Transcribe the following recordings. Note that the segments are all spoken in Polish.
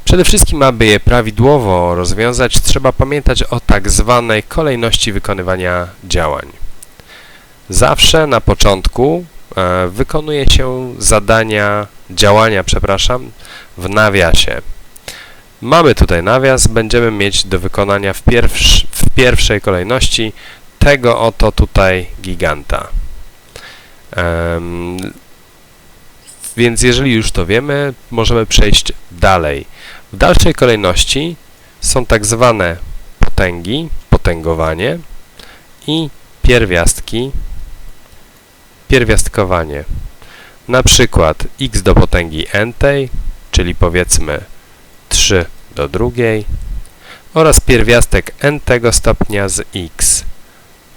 Przede wszystkim, aby je prawidłowo rozwiązać, trzeba pamiętać o tak zwanej kolejności wykonywania działań. Zawsze na początku wykonuje się działania w nawiasie. Mamy tutaj nawias, będziemy mieć do wykonania w pierwszej kolejności tego oto tutaj giganta. Więc jeżeli już to wiemy, możemy przejść dalej. W dalszej kolejności są tak zwane potęgi, potęgowanie i pierwiastkowanie. Na przykład x do potęgi n-tej, czyli powiedzmy 3 do drugiej, oraz pierwiastek n-tego stopnia z x.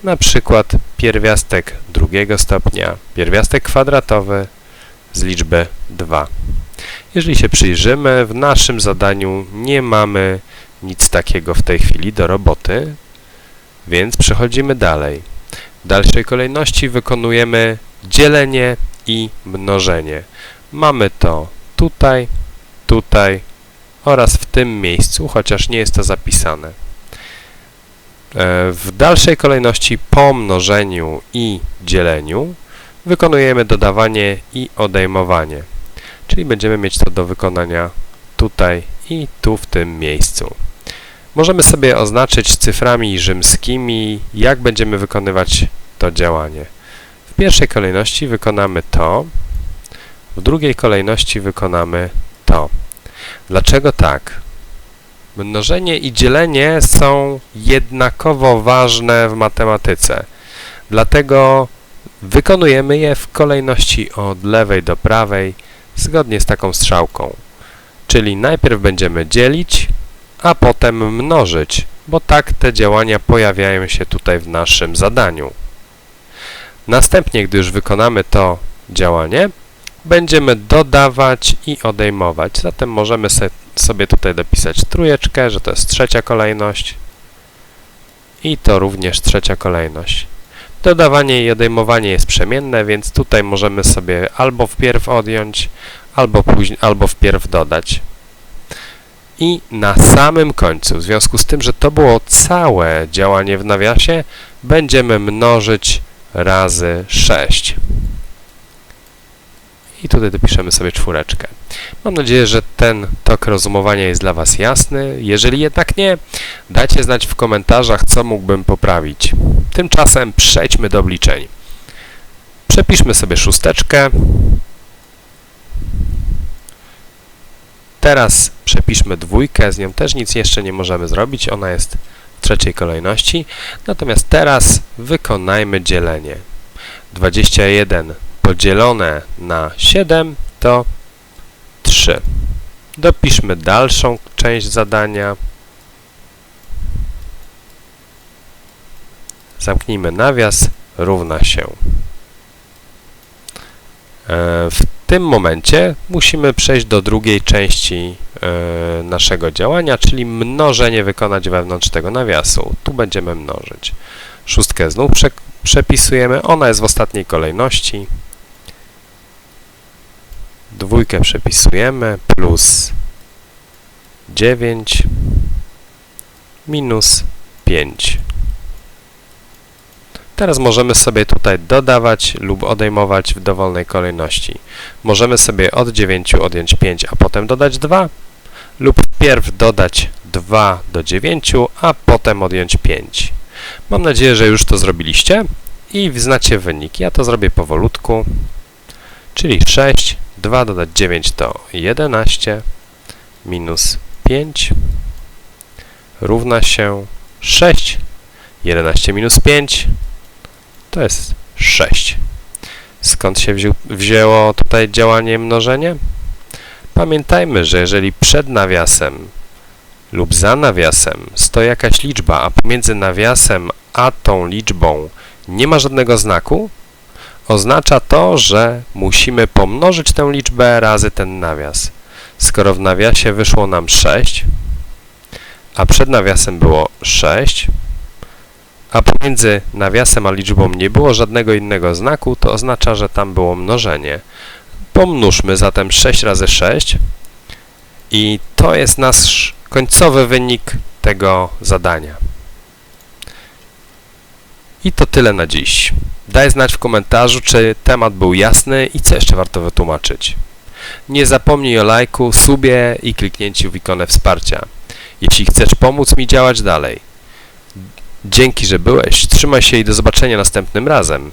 Na przykład pierwiastek drugiego stopnia, pierwiastek kwadratowy z liczby 2. Jeżeli się przyjrzymy, w naszym zadaniu nie mamy nic takiego w tej chwili do roboty, więc przechodzimy dalej. W dalszej kolejności wykonujemy dzielenie i mnożenie. Mamy to tutaj, tutaj oraz w tym miejscu, chociaż nie jest to zapisane. W dalszej kolejności po mnożeniu i dzieleniu wykonujemy dodawanie i odejmowanie, czyli będziemy mieć to do wykonania tutaj i tu w tym miejscu. Możemy sobie oznaczyć cyframi rzymskimi, jak będziemy wykonywać to działanie. W pierwszej kolejności wykonamy to, w drugiej kolejności wykonamy to. Dlaczego tak? Mnożenie i dzielenie są jednakowo ważne w matematyce, dlatego wykonujemy je w kolejności od lewej do prawej, zgodnie z taką strzałką. Czyli najpierw będziemy dzielić, a potem mnożyć, bo tak te działania pojawiają się tutaj w naszym zadaniu. Następnie, gdy już wykonamy to działanie, będziemy dodawać i odejmować. Zatem możemy sobie tutaj dopisać trójeczkę, że to jest trzecia kolejność i to również trzecia kolejność. Dodawanie i odejmowanie jest przemienne, więc tutaj możemy sobie albo wpierw odjąć, albo wpierw dodać. I na samym końcu, w związku z tym, że to było całe działanie w nawiasie, będziemy mnożyć razy 6. I tutaj dopiszemy sobie czwóreczkę. Mam nadzieję, że ten tok rozumowania jest dla Was jasny. Jeżeli jednak nie, dajcie znać w komentarzach, co mógłbym poprawić. Tymczasem przejdźmy do obliczeń. Przepiszmy sobie szósteczkę. Teraz przepiszmy dwójkę, z nią też nic jeszcze nie możemy zrobić, ona jest w trzeciej kolejności. Natomiast teraz wykonajmy dzielenie. 21 podzielone na 7 to 3. Dopiszmy dalszą część zadania. Zamknijmy nawias, równa się. W tym momencie musimy przejść do drugiej części naszego działania, czyli mnożenie wykonać wewnątrz tego nawiasu. Tu będziemy mnożyć. Szóstkę znów przepisujemy, ona jest w ostatniej kolejności. Dwójkę przepisujemy, plus 9 minus 5. Teraz możemy sobie tutaj dodawać lub odejmować w dowolnej kolejności. Możemy sobie od 9 odjąć 5, a potem dodać 2, lub wpierw dodać 2 do 9, a potem odjąć 5. Mam nadzieję, że już to zrobiliście i znacie wynik. Ja to zrobię powolutku, czyli 6, 2 dodać 9 to 11, minus 5 równa się 6, 11 minus 5 to jest 6. Skąd się wzięło tutaj działanie mnożenie? Pamiętajmy, że jeżeli przed nawiasem lub za nawiasem stoi jakaś liczba, a pomiędzy nawiasem a tą liczbą nie ma żadnego znaku, oznacza to, że musimy pomnożyć tę liczbę razy ten nawias. Skoro w nawiasie wyszło nam 6, a przed nawiasem było 6, a pomiędzy nawiasem a liczbą nie było żadnego innego znaku, to oznacza, że tam było mnożenie. Pomnóżmy zatem 6 razy 6 I to jest nasz końcowy wynik tego zadania. I to tyle na dziś. Daj znać w komentarzu, czy temat był jasny i co jeszcze warto wytłumaczyć. Nie zapomnij o lajku, subie i kliknięciu w ikonę wsparcia, jeśli chcesz pomóc mi działać dalej. Dzięki, że byłeś. Trzymaj się i do zobaczenia następnym razem.